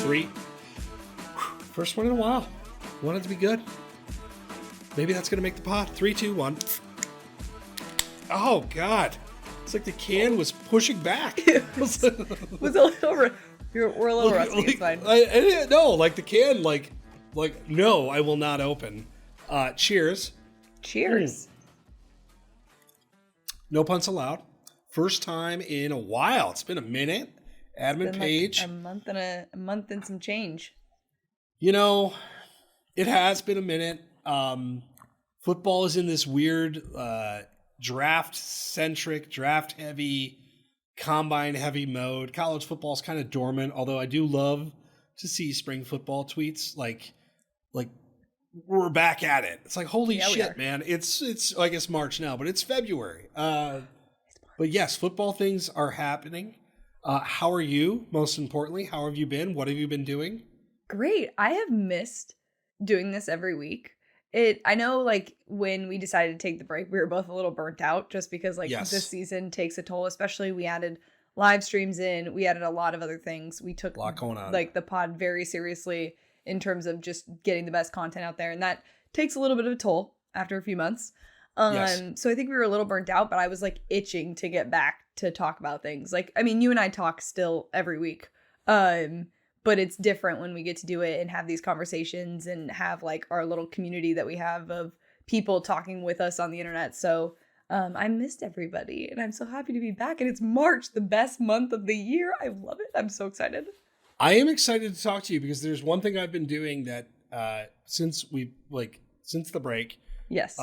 3. First one in a while. Want it to be good. Maybe that's going to make the pot. 3, 2, 1. Oh, God. It's like the can was pushing back. It was a little... We're a little rusty. It's fine. No, like the can, like, no, I will not open. Cheers. Cheers. No punts allowed. First time in a while. It's been a minute. Adam and Paige. Like a month and some change. You know, it has been a minute. Football is in this weird draft-centric, draft-heavy, combine-heavy mode. College football is kind of dormant, although I do love to see spring football tweets like we're back at it. It's like, holy shit, man. It's I guess March now, but it's February. But yes, football things are happening. How are you? Most importantly, how have you been? What have you been doing? Great. I have missed doing this every week. I know, like, when we decided to take the break, we were both a little burnt out just because, like, this season takes a toll. Especially we added live streams in. We added a lot of other things. We took, a lot going on. Like, the pod very seriously in terms of just getting the best content out there. And that takes a little bit of a toll after a few months. So I think we were a little burnt out, but I was, like, itching to get back to talk about things. Like, I mean, you and I talk still every week. But it's different when we get to do it and have these conversations and have, like, our little community that we have of people talking with us on the internet. So I missed everybody, and I'm so happy to be back. And it's March, the best month of the year. I love it. I'm so excited. I am excited to talk to you because there's one thing I've been doing that since the break. Yes.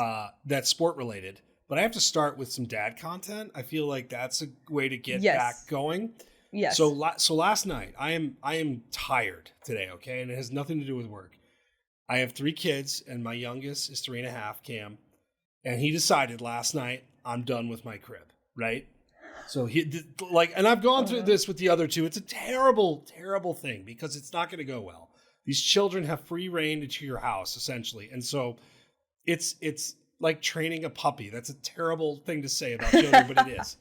That's sport related. But I have to start with some dad content. I feel like that's a way to get back going. Yes. So last night, I am tired today, okay? And it has nothing to do with work. I have 3 kids, and my youngest is 3.5, Cam. And he decided last night, I'm done with my crib, right? So and I've gone through this with the other 2. It's a terrible, terrible thing because it's not going to go well. These children have free reign into your house, essentially. And so it's like training a puppy. That's a terrible thing to say about children, but it is.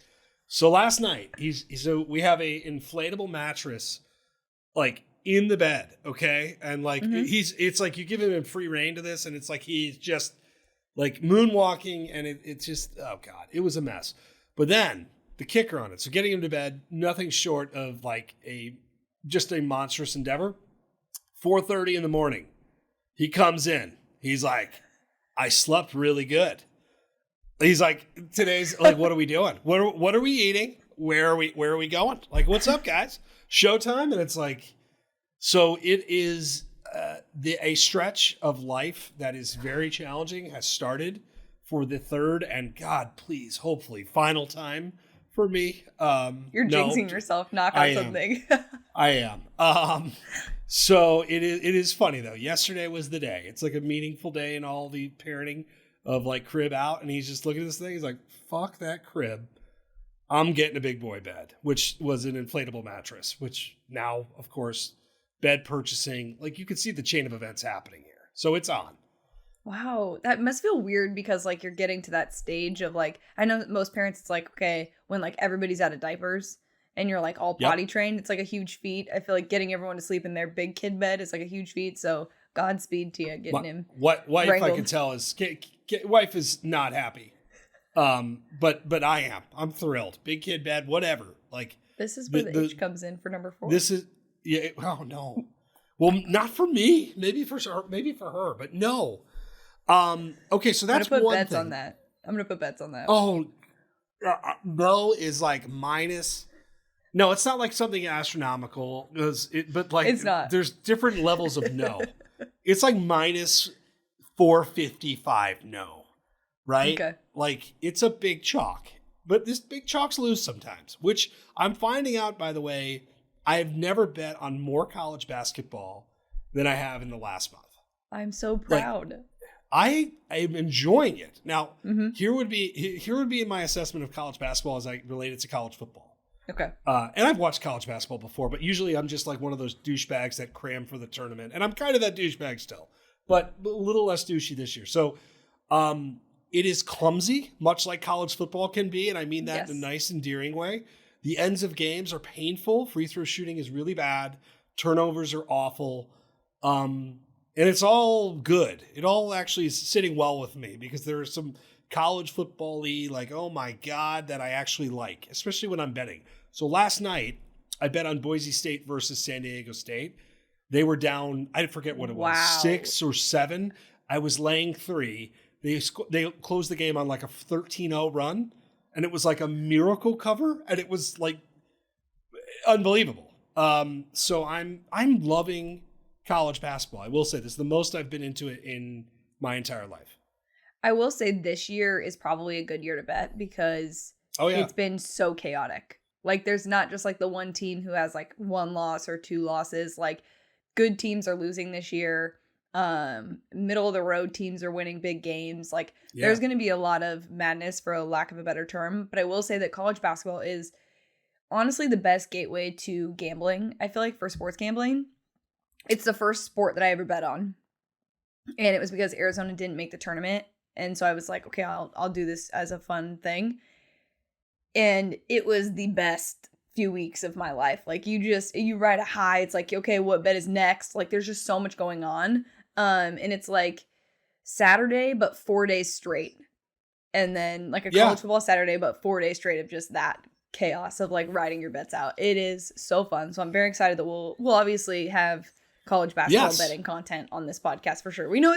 So last night, we have a inflatable mattress, like, in the bed, okay? And, like, it's like you give him free reign to this, and it's like he's just, like, moonwalking, and it's just, oh, God, it was a mess. But then, the kicker on it, so getting him to bed, nothing short of, like, just a monstrous endeavor. 4:30 in the morning, he comes in. He's like, I slept really good. He's like, today's like, what are we doing? What are we eating? Where are we going? Like, what's up, guys? Showtime. And it's like, so it is a stretch of life that is very challenging has started for the third and, God, please, hopefully final time for me. You're jinxing yourself. Knock on something. I am. So it is funny though. Yesterday was the day. It's like a meaningful day in all the parenting of, like, crib out, and he's just looking at this thing. He's like, fuck that crib. I'm getting a big boy bed, which was an inflatable mattress, which now, of course, bed purchasing, like, you could see the chain of events happening here. So it's on. Wow. That must feel weird because, like, you're getting to that stage of, like, I know most parents, it's like, okay, when, like, everybody's out of diapers and you're, like, all potty trained, it's like a huge feat. I feel like getting everyone to sleep in their big kid bed is, like, a huge feat. So Godspeed to you getting him. What wife wrangled. I can tell is wife is not happy. But I am. I'm thrilled. Big kid bed, whatever. Like, this is where the itch comes in for number 4. This is oh no. Well, not for me. Maybe for her, but no. Okay, so that's one thing. I'm gonna put bets on that. Oh, no is like minus. No, it's not like something astronomical, but like it's not. There's different levels of no. It's like minus 455 no, right? Okay. Like, it's a big chalk, but this big chalks lose sometimes, which I'm finding out, by the way. I've never bet on more college basketball than I have in the last month. I'm so proud. Like, I am enjoying it. Now, here would be my assessment of college basketball as I relate it to college football. Okay. And I've watched college basketball before, but usually I'm just like one of those douchebags that cram for the tournament. And I'm kind of that douchebag still, but a little less douchey this year. So it is clumsy, much like college football can be. And I mean that in a nice, endearing way. The ends of games are painful. Free throw shooting is really bad. Turnovers are awful. And it's all good. It all actually is sitting well with me because there are some college football-y, like, oh my God, that I actually like, especially when I'm betting. So last night, I bet on Boise State versus San Diego State. They were down, I forget what it was, 6 or 7. I was laying 3. They closed the game on like a 13-0 run, and it was like a miracle cover, and it was like unbelievable. So I'm loving college basketball. I will say this is the most I've been into it in my entire life. I will say this year is probably a good year to bet because it's been so chaotic. Like there's not just like the one team who has like 1 loss or 2 losses. Like good teams are losing this year. Middle of the road teams are winning big games. Like there's going to be a lot of madness, for a lack of a better term. But I will say that college basketball is honestly the best gateway to gambling. I feel like for sports gambling, it's the first sport that I ever bet on. And it was because Arizona didn't make the tournament. And so I was like, okay, I'll do this as a fun thing. And it was the best few weeks of my life. Like you ride a high. It's like, okay, what bet is next? Like there's just so much going on. And it's like Saturday, but 4 days straight. And then like a college football Saturday, but 4 days straight of just that chaos of like riding your bets out. It is so fun. So I'm very excited that we'll obviously have college basketball betting content on this podcast for sure. We know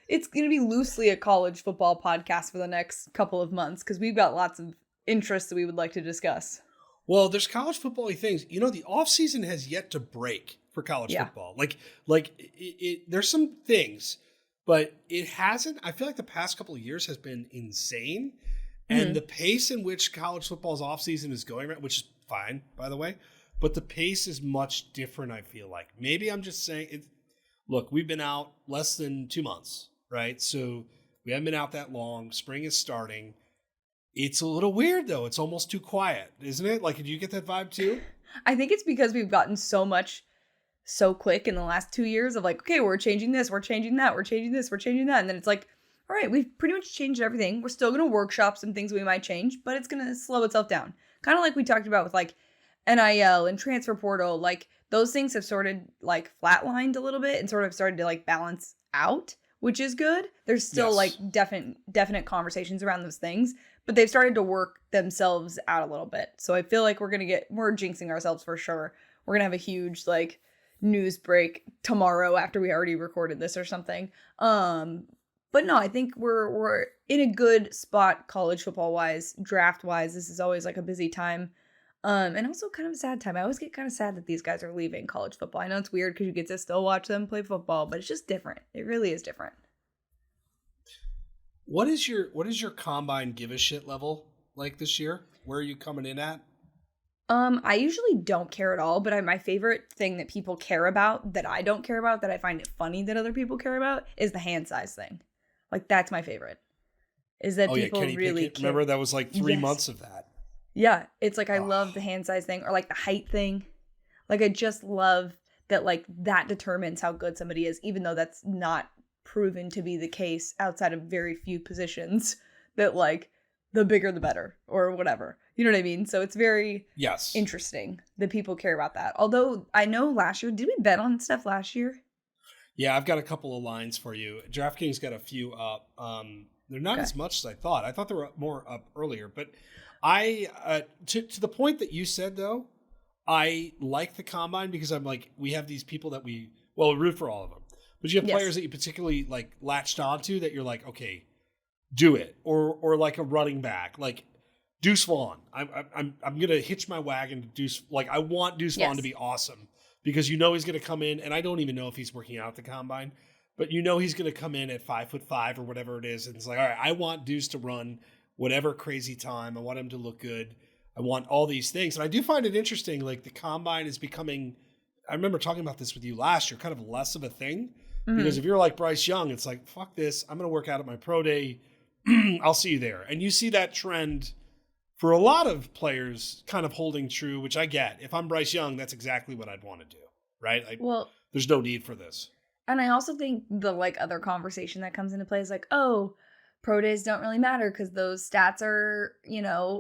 it's going to be loosely a college football podcast for the next couple of months because we've got lots of interests that we would like to discuss. Well, there's college football-y things. You know, the offseason has yet to break for college football. There's some things, but it hasn't. I feel like the past couple of years has been insane. And the pace in which college football's offseason is going, which is fine, by the way, but the pace is much different, I feel like. Maybe I'm just saying it. Look, we've been out less than 2 months, right? So we haven't been out that long. Spring is starting. It's a little weird, though. It's almost too quiet, isn't it? Like, did you get that vibe, too? I think it's because we've gotten so much so quick in the last 2 years of like, okay, we're changing this, we're changing that, we're changing this, we're changing that. And then it's like, all right, we've pretty much changed everything. We're still going to workshop some things we might change, but it's going to slow itself down. Kind of like we talked about with like NIL and transfer portal. Like those things have sort of like flatlined a little bit and sort of started to like balance out, which is good. There's still like definite conversations around those things, but they've started to work themselves out a little bit. So I feel like we're jinxing ourselves for sure. We're going to have a huge like news break tomorrow after we already recorded this or something. But no, I think we're in a good spot college football wise, draft wise. This is always like a busy time. And also kind of a sad time. I always get kind of sad that these guys are leaving college football. I know it's weird because you get to still watch them play football, but it's just different. It really is different. What is your combine give a shit level like this year? Where are you coming in at? I usually don't care at all, but my favorite thing that people care about that I don't care about, that I find it funny that other people care about, is the hand size thing. Like that's my favorite. Is that people Kenny really Pickett. Remember that was like 3 months of that. Yeah, it's like I love the hand size thing or like the height thing. Like I just love that like that determines how good somebody is, even though that's not proven to be the case outside of very few positions, that like the bigger the better or whatever. You know what I mean? So it's very interesting that people care about that. Although I know last year, did we bet on stuff last year? Yeah, I've got a couple of lines for you. DraftKings got a few up. They're not as much as I thought. I thought there were more up earlier. But I, to the point that you said, though, I like the combine because I'm like, we have these people that we root for all of them. But you have players that you particularly like latched onto that you're like, okay, do it. Or like a running back, like Deuce Vaughn. I'm gonna hitch my wagon to Deuce. Like I want Deuce Vaughn to be awesome. Because you know he's going to come in, and I don't even know if he's working out at the combine, but you know he's going to come in at 5'5" or whatever it is, and it's like, all right, I want Deuce to run whatever crazy time. I want him to look good. I want all these things, and I do find it interesting. Like the combine is becoming. I remember talking about this with you last year, kind of less of a thing, because if you're like Bryce Young, it's like fuck this. I'm going to work out at my pro day. I'll see you there, and you see that trend for a lot of players kind of holding true, which I get. If I'm Bryce Young, that's exactly what I'd want to do, right? There's no need for this. And I also think the like other conversation that comes into play is like, oh, pro days don't really matter because those stats are,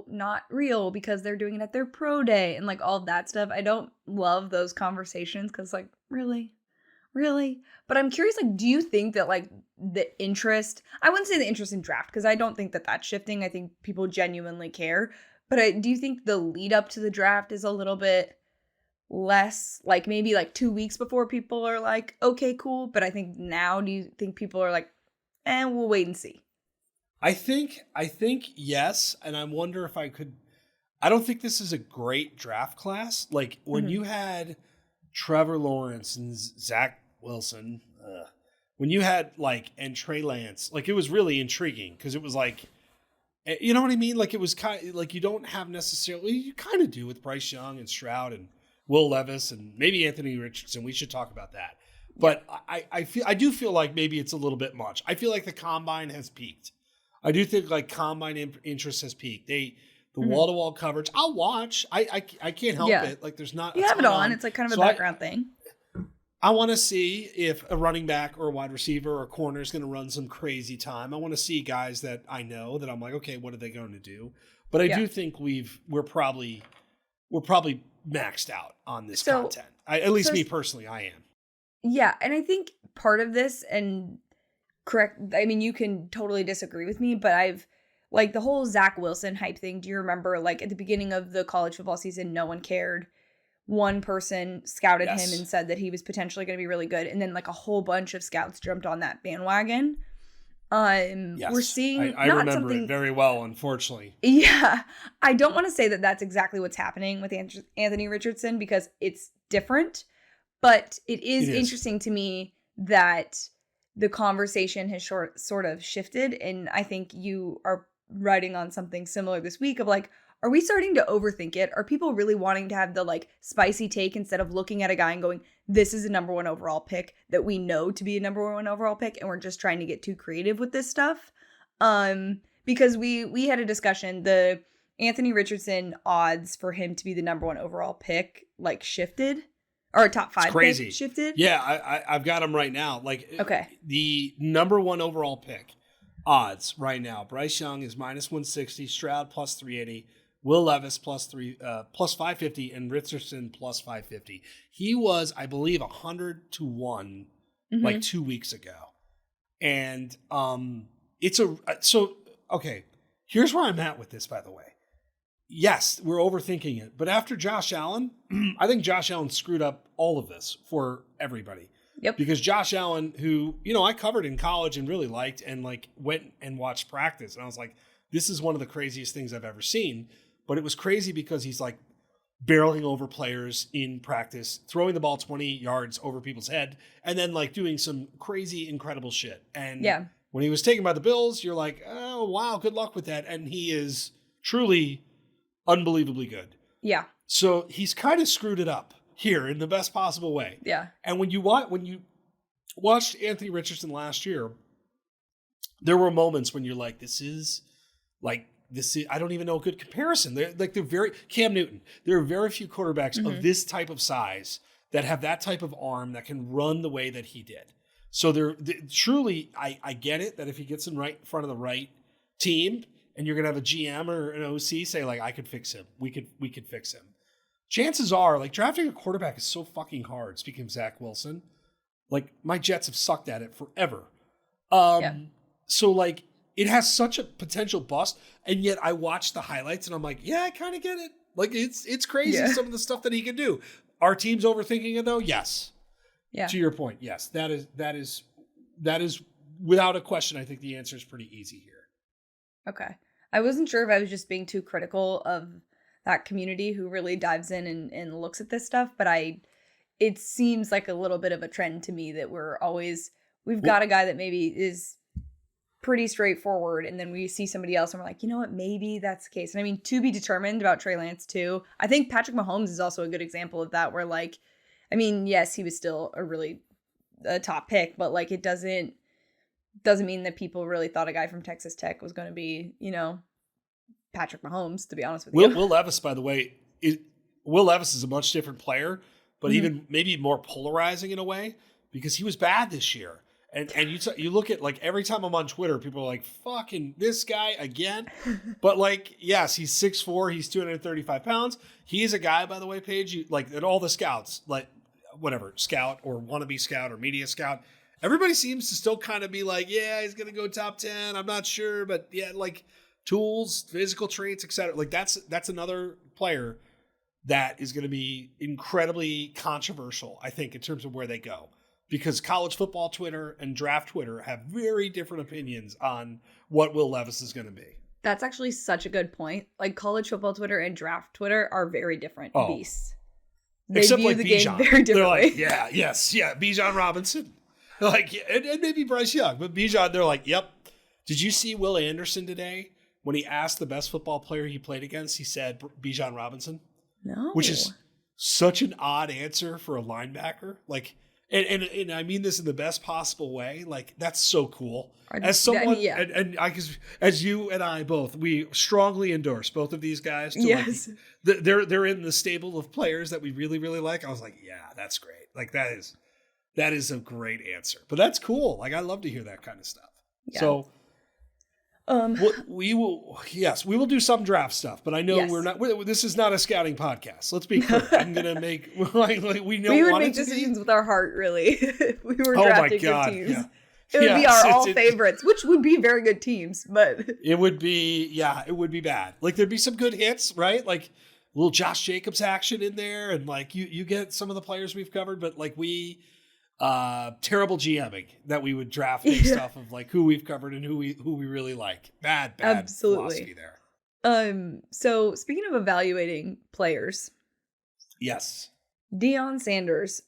not real because they're doing it at their pro day and like all of that stuff. I don't love those conversations because like, really? But I'm curious, like, do you think that like the interest, I wouldn't say the interest in draft because I don't think that that's shifting. I think people genuinely care. But do you think the lead up to the draft is a little bit less, like maybe like 2 weeks before people are like, okay, cool. But I think now, do you think people are like, we'll wait and see? I think yes. And I wonder if I don't think this is a great draft class. Like when you had Trevor Lawrence and Zach Wilson, when you had like, and Trey Lance, like it was really intriguing because it was like, you know what I mean? Like it was kind of like, you don't have necessarily, you kind of do with Bryce Young and Stroud and Will Levis and maybe Anthony Richardson. We should talk about that. But I do feel like maybe it's a little bit much. I feel like the combine has peaked. I do think like combine interest has peaked. The wall-to-wall coverage, I'll watch. I can't help it. Like there's not. You have it on. It's like kind of a background thing. I want to see if a running back or a wide receiver or a corner is going to run some crazy time. I want to see guys that I know that I'm like, okay, what are they going to do? But I do think we're probably maxed out on this content. At least me personally, I am. Yeah, and I think part of this, and correct, I mean, you can totally disagree with me, but I've, like, the whole Zach Wilson hype thing, do you remember, like, at the beginning of the college football season, no one cared. One person scouted him and said that he was potentially going to be really good, and then, like, a whole bunch of scouts jumped on that bandwagon. We're seeing I remember it very well, unfortunately. Yeah, I don't want to say that that's exactly what's happening with Anthony Richardson because it's different, but it is interesting to me that the conversation has sort of shifted, and I think you are writing on something similar this week of like, are we starting to overthink it? Are people really wanting to have the like spicy take instead of looking at a guy and going, this is a number 1 overall pick that we know to be a number 1 overall pick, and we're just trying to get too creative with this stuff? Because we had a discussion, the Anthony Richardson odds for him to be the number 1 overall pick like shifted, or a top 5 pick shifted. Yeah, I've got him right now. Like, okay, the number 1 overall pick odds right now, Bryce Young is -160, Stroud +380, Will Levis plus 550, and Richardson plus 550. He was, I believe, 100 to 1 like 2 weeks ago. And okay, here's where I'm at with this, by the way. Yes, we're overthinking it. But after Josh Allen, I think Josh Allen screwed up all of this for everybody. Yep. Because Josh Allen, who, I covered in college and really liked and like went and watched practice. And I was like, this is one of the craziest things I've ever seen. But it was crazy because he's like barreling over players in practice, throwing the ball 20 yards over people's head, and then like doing some crazy, incredible shit. And when he was taken by the Bills, you're like, oh, wow, good luck with that. And he is truly unbelievably good. Yeah. So he's kind of screwed it up here in the best possible way. Yeah. And when you watched Anthony Richardson last year, there were moments when you're like, I don't even know a good comparison. They're very Cam Newton. There are very few quarterbacks of this type of size that have that type of arm that can run the way that he did. So they're truly, I get it that if he gets in front of the right team, and you're gonna have a GM or an OC say like, I could fix him. We could fix him. Chances are, like, drafting a quarterback is so fucking hard. Speaking of Zach Wilson, like my Jets have sucked at it forever. So like, it has such a potential bust, and yet I watch the highlights and I'm like, yeah, I kind of get it. Like it's crazy some of the stuff that he can do. Our team's overthinking it though. Yes. Yeah. To your point, yes, that is without a question. I think the answer is pretty easy here. Okay, I wasn't sure if I was just being too critical of that community who really dives in and looks at this stuff, but it seems like a little bit of a trend to me that we've got a guy that maybe is pretty straightforward, and then we see somebody else and we're like, you know what, maybe that's the case. And I mean, to be determined about Trey Lance too. I think Patrick Mahomes is also a good example of that, where like, I mean, yes, he was still a top pick, but like it doesn't mean that people really thought a guy from Texas Tech was going to be, Patrick Mahomes, to be honest with you. Will Levis, by the way, Will Levis is a much different player, but even maybe more polarizing in a way, because he was bad this year. And you look at like every time I'm on Twitter, people are like, fucking this guy again. But like, yes, he's 6'4", he's 235 pounds. He is a guy, by the way, Paige, like at all the scouts, like whatever, scout or wannabe scout or media scout, everybody seems to still kind of be like, yeah, he's going to go top 10. I'm not sure, but yeah, like tools, physical traits, etc. Like that's another player that is going to be incredibly controversial, I think, in terms of where they go. Because college football Twitter and draft Twitter have very different opinions on what Will Levis is going to be. That's actually such a good point. Like college football Twitter and draft Twitter are very different beasts. They Except view like the Bijan. game very differently. They're like, Bijan Robinson. Like, and maybe Bryce Young, but Bijan, they're like, yep. Did you see Will Anderson today? When he asked the best football player he played against, he said Bijan Robinson. No. Which is such an odd answer for a linebacker. Like, and I mean this in the best possible way. Like, that's so cool. As someone, as you and I both, we strongly endorse both of these guys. Yes. Like, they're in the stable of players that we really, really like. I was like, yeah, that's great. Like, that is a great answer. But that's cool. Like, I love to hear that kind of stuff. Yeah. So, we will do some draft stuff, but I know this is not a scouting podcast. Let's be clear. I'm going to make, we would make decisions with our heart, really. If we were drafting good teams. Yeah. It would be our all favorites, which would be very good teams, but it would be bad. Like there'd be some good hits, right? Like little Josh Jacobs action in there. And like you get some of the players we've covered, but like terrible GMing that we would draft based off of like who we've covered and who we really like. Bad philosophy there. So speaking of evaluating players, yes, Deion Sanders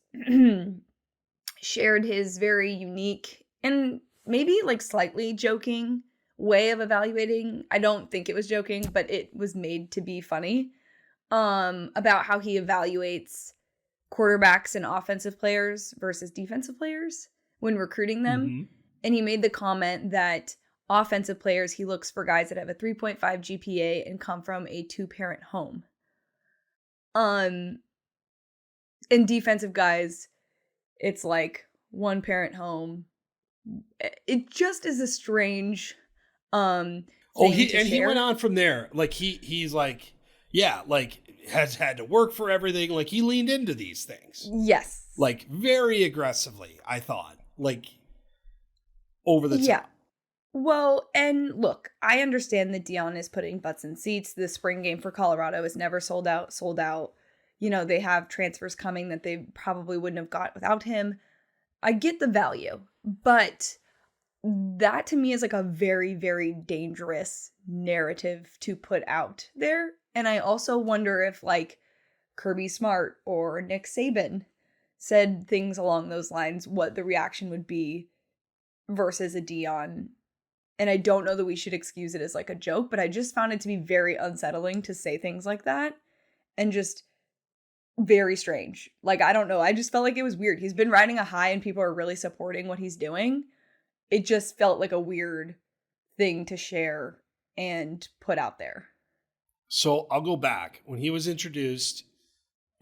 shared his very unique and maybe like slightly joking way of evaluating. I don't think it was joking, but it was made to be funny. About how he evaluates quarterbacks and offensive players versus defensive players when recruiting them. Mm-hmm. And he made the comment that offensive players, he looks for guys that have a 3.5 GPA and come from a 2-parent home. And defensive guys, it's like 1-parent home. It just is a strange he went on from there. Like he's like, yeah, like has had to work for everything. Like he leaned into these things. Yes. Like very aggressively, I thought. Like over the top. Yeah. Well, and look, I understand that Deion is putting butts in seats. The spring game for Colorado is never sold out. You know, they have transfers coming that they probably wouldn't have got without him. I get the value, but that to me is like a very, very dangerous narrative to put out there. And I also wonder if like Kirby Smart or Nick Saban said things along those lines, what the reaction would be versus a Deion. And I don't know that we should excuse it as like a joke, but I just found it to be very unsettling to say things like that and just very strange. Like, I don't know. I just felt like it was weird. He's been riding a high and people are really supporting what he's doing. It just felt like a weird thing to share and put out there. So I'll go back. When he was introduced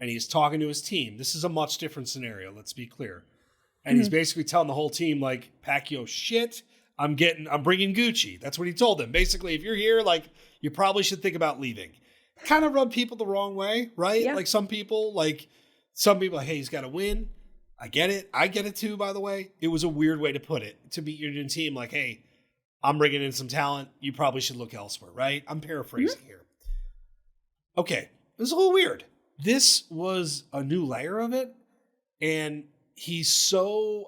and he's talking to his team, this is a much different scenario, let's be clear. And he's basically telling the whole team, like, pack your shit. I'm bringing Gucci. That's what he told them. Basically, if you're here, like, you probably should think about leaving. Kind of rub people the wrong way, right? Yeah. Like some people, like, hey, he's got to win. I get it. I get it too, by the way. It was a weird way to put it. To beat your new team, like, hey, I'm bringing in some talent. You probably should look elsewhere, right? I'm paraphrasing here. Okay, it was a little weird. This was a new layer of it, and he's so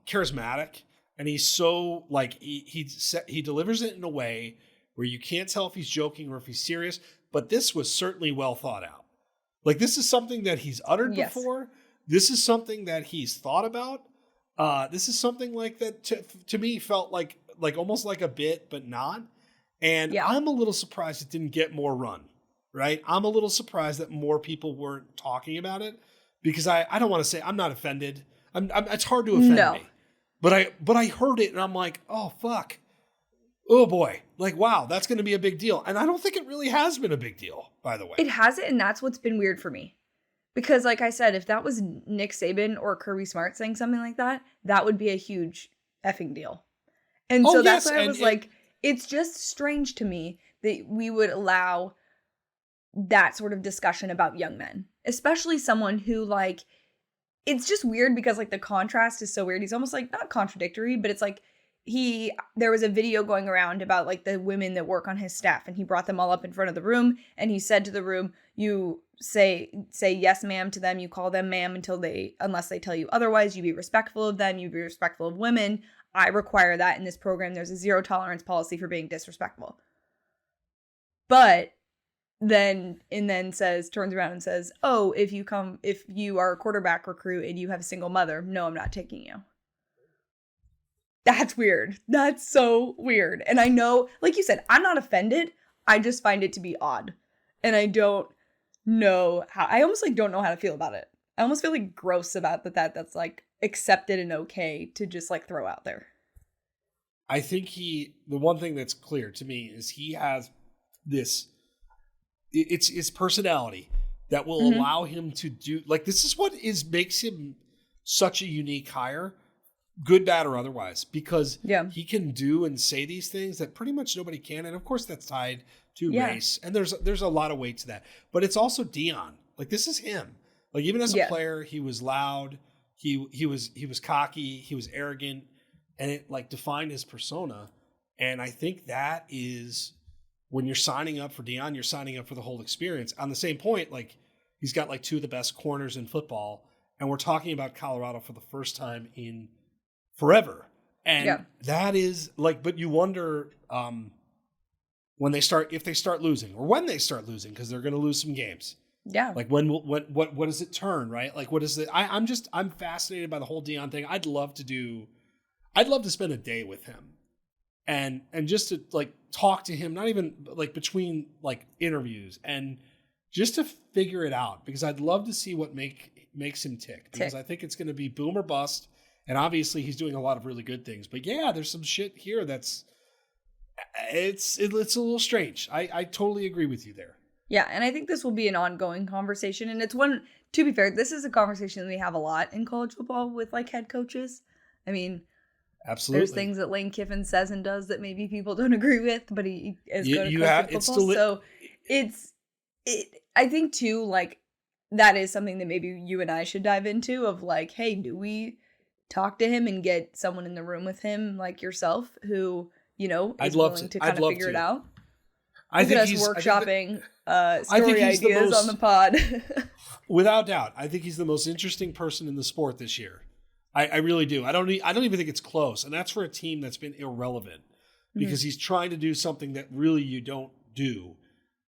charismatic, and he's so, like, he delivers it in a way where you can't tell if he's joking or if he's serious, but this was certainly well thought out. Like, this is something that he's uttered before. This is something that he's thought about. This is something like that to me felt like almost like a bit, but not. And I'm a little surprised it didn't get more run, right? I'm a little surprised that more people weren't talking about it because I don't want to say I'm not offended. It's hard to offend me, but I heard it and I'm like, oh, fuck. Oh boy. Like, wow, that's going to be a big deal. And I don't think it really has been a big deal, by the way. It hasn't. And that's what's been weird for me. Because like I said, if that was Nick Saban or Kirby Smart saying something like that, that would be a huge effing deal. And so that's why I was like, it's just strange to me that we would allow that sort of discussion about young men, especially someone who like, it's just weird because like the contrast is so weird. He's almost like not contradictory, but it's like there was a video going around about like the women that work on his staff, and he brought them all up in front of the room, and he said to the room, you say yes ma'am to them, you call them ma'am unless they tell you otherwise, you be respectful of them, you be respectful of women. I require that in this program. There's a 0 tolerance policy for being disrespectful. But then turns around and says, oh, if you are a quarterback recruit and you have a single mother, no, I'm not taking you. That's weird. That's so weird. And I know, like you said, I'm not offended. I just find it to be odd. And I don't know how, I almost like don't know how to feel about it. I almost feel like gross about that's like accepted and okay to just like throw out there. I think the one thing that's clear to me is he has this, it's his personality that will allow him to do, like, this is what makes him such a unique hire, good, bad, or otherwise, because he can do and say these things that pretty much nobody can. And of course that's tied to race. And there's a lot of weight to that, but it's also Dion. Like, this is him. Like, even as a player, he was loud. He was cocky. He was arrogant, and it like defined his persona. And I think that is, when you're signing up for Dion, you're signing up for the whole experience. On the same point, like, he's got like 2 of the best corners in football, and we're talking about Colorado for the first time in forever. And that is like, but you wonder if they start losing, because they're going to lose some games. Yeah. Like, what does it turn, right? Like, what is it? I'm fascinated by the whole Dion thing. I'd love to spend a day with him and just to like talk to him, not even like between like interviews, and just to figure it out, because I'd love to see what makes him tick, because I think it's going to be boom or bust. And obviously he's doing a lot of really good things, but there's some shit here it's a little strange. I totally agree with you there. Yeah, and I think this will be an ongoing conversation. And it's one, to be fair, this is a conversation that we have a lot in college football with like head coaches. I mean, absolutely, there's things that Lane Kiffin says and does that maybe people don't agree with, but he is good at coaching football. I think too, like, that is something that maybe you and I should dive into, of like, hey, do we talk to him and get someone in the room with him like yourself who, is willing to kind of figure it out? Look at us workshopping story ideas on the pod. Without doubt, I think he's the most interesting person in the sport this year. I really do. I don't even think it's close, and that's for a team that's been irrelevant, because he's trying to do something that really you don't do,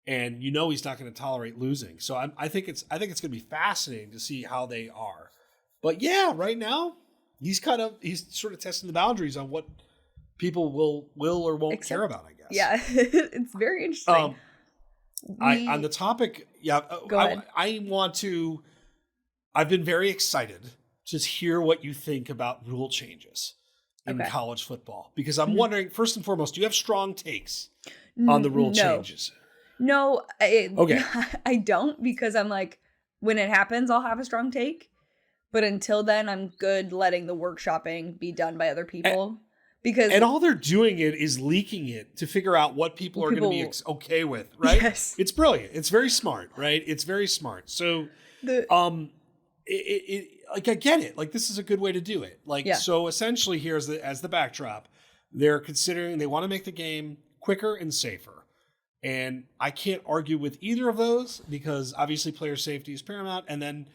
and he's not going to tolerate losing. So I think it's going to be fascinating to see how they are. But right now he's sort of testing the boundaries on what people will or won't care about, I guess. Yeah, it's very interesting. On the topic, go ahead. I've been very excited to hear what you think about rule changes in college football, because I'm wondering, first and foremost, do you have strong takes on the rule changes? No, I don't, because I'm like, when it happens, I'll have a strong take. But until then, I'm good letting the workshopping be done by other people. And all they're doing is leaking it to figure out what people are going to be okay with, right? Yes. It's brilliant. It's very smart, right? It's very smart. So, like, I get it. Like, this is a good way to do it. Like, so essentially here as the backdrop, they're considering, they want to make the game quicker and safer. And I can't argue with either of those, because obviously player safety is paramount. And then,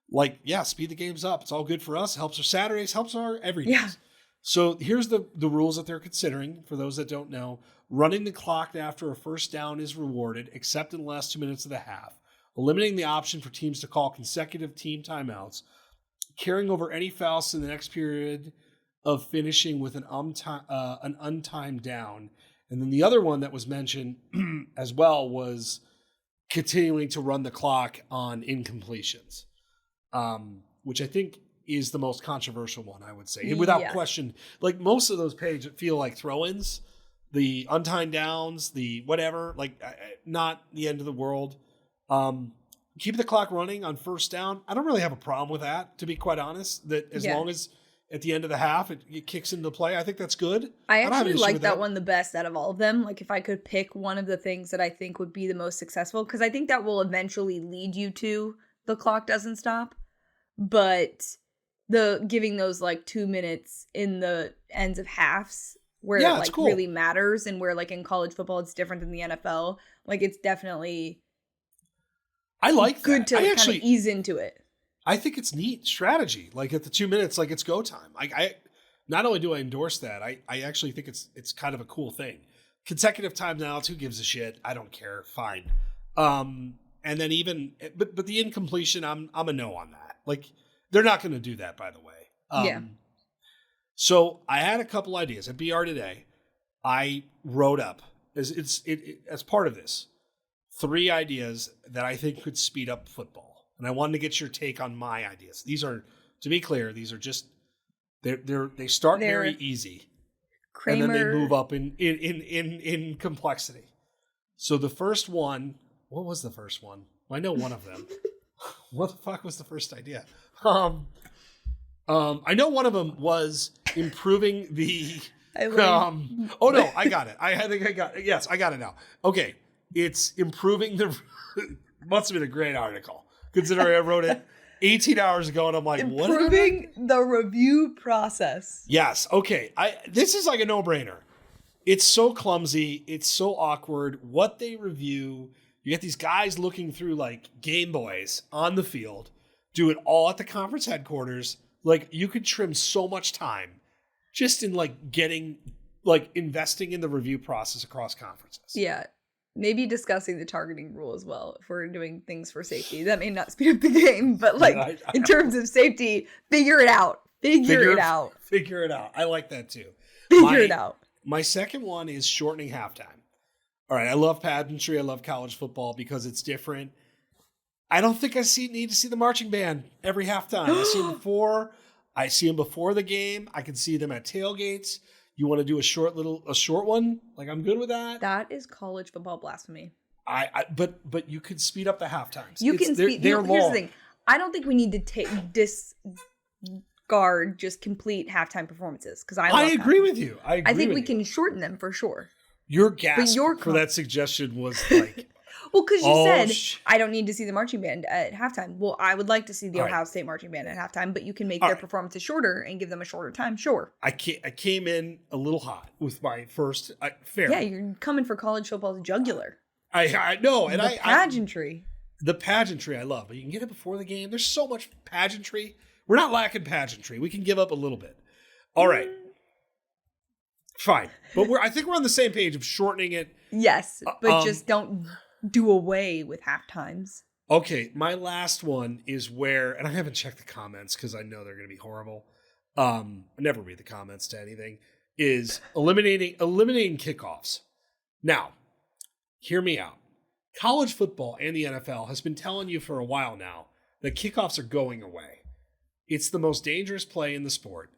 like, speed the games up. It's all good for us. Helps our Saturdays, helps our everydays. Yeah. So here's the rules that they're considering, for those that don't know. Running the clock after a first down is rewarded, except in the last 2 minutes of the half. Eliminating the option for teams to call consecutive team timeouts. Carrying over any fouls to the next period of finishing with an untimed down. And then the other one that was mentioned as well was continuing to run the clock on incompletions, which I think is the most controversial one, I would say. Without question, like, most of those pages feel like throw-ins, the untimed downs, the whatever, like, not the end of the world. Keep the clock running on first down. I don't really have a problem with that, to be quite honest, that as at the end of the half, it kicks into play. I think that's good. I actually like that one the best out of all of them. Like if I could pick one of the things that I think would be the most successful, because I think that will eventually lead you to the clock doesn't stop. But the giving those like 2 minutes in the ends of halves where it like cool. really matters, and where like in college football it's different than the NFL. Like it's definitely I like good to kind of ease into it. I think it's neat strategy. Like at the 2 minutes, like it's go time. I not only do I endorse that, I actually think it's kind of a cool thing. Consecutive timeouts, who gives a shit? I don't care. Fine. And then but the incompletion, I'm a no on that. Like they're not going to do that, by the way. Yeah. So I had a couple ideas at BR today. I wrote up as part of this 3 ideas that I think could speed up football. And I wanted to get your take on my ideas. These are, to be clear, these are just they start very easy, Kramer, and then they move up in complexity. So the first one, what was the first one? Well, I know one of them. What the fuck was the first idea? I know one of them was improving the. Oh no, I got it. I think I got it. Yes, I got it now. Okay, it's improving the. Must have been a great article. Considering I wrote it 18 hours ago, and I'm like, what? Improving the review process. Yes. Okay. This is like a no-brainer. It's so clumsy. It's so awkward. What they review, you get these guys looking through like Game Boys on the field, do it all at the conference headquarters. Like you could trim so much time just in like investing in the review process across conferences. Yeah. Maybe discussing the targeting rule as well if we're doing things for safety. That may not speed up the game, but like in terms of safety, figure it out. Figure it out. Figure it out. I like that too. Figure it out. My second one is shortening halftime. All right, I love pageantry. I love college football because it's different. I don't think I need to see the marching band every halftime. I see them before. I see them before the game. I can see them at tailgates. You want to do a short one? Like I'm good with that. That is college football blasphemy. But you could speed up the half times. You can speed. Here's the thing. I don't think we need to discard just complete halftime performances because I agree with you. I think we can shorten them for sure. Your gasp for that suggestion was like. Well, because you said, I don't need to see the marching band at halftime. Well, I would like to see the Ohio State marching band at halftime, but you can make their performances shorter and give them a shorter time. Sure. I came in a little hot with my first, fair. Yeah, you're coming for college football's jugular. I know. And the pageantry. The pageantry I love, but you can get it before the game. There's so much pageantry. We're not lacking pageantry. We can give up a little bit. All right. Fine. But I think we're on the same page of shortening it. Yes, but just don't do away with half times. Okay, my last one is where, and I haven't checked the comments because I know they're going to be horrible. I never read the comments to anything. Is eliminating kickoffs. Now, hear me out. College football and the NFL has been telling you for a while now that kickoffs are going away. It's the most dangerous play in the sport,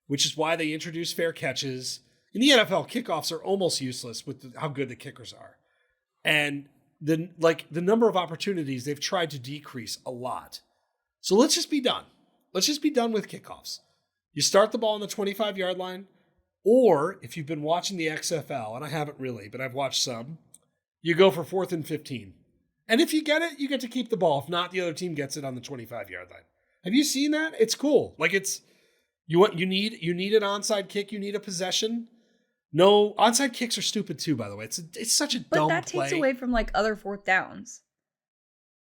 which is why they introduced fair catches. In the NFL, kickoffs are almost useless with how good the kickers are. And the number of opportunities they've tried to decrease a lot. So let's just be done. Let's just be done with kickoffs. You start the ball on the 25-yard line, or if you've been watching the XFL, and I haven't really, but I've watched some, you go for 4th and 15. And if you get it, you get to keep the ball. If not, the other team gets it on the 25-yard line. Have you seen that? It's cool. Like you need an onside kick, you need a possession. No, onside kicks are stupid too, by the way. It's such a dumb play. But that takes away from like other fourth downs.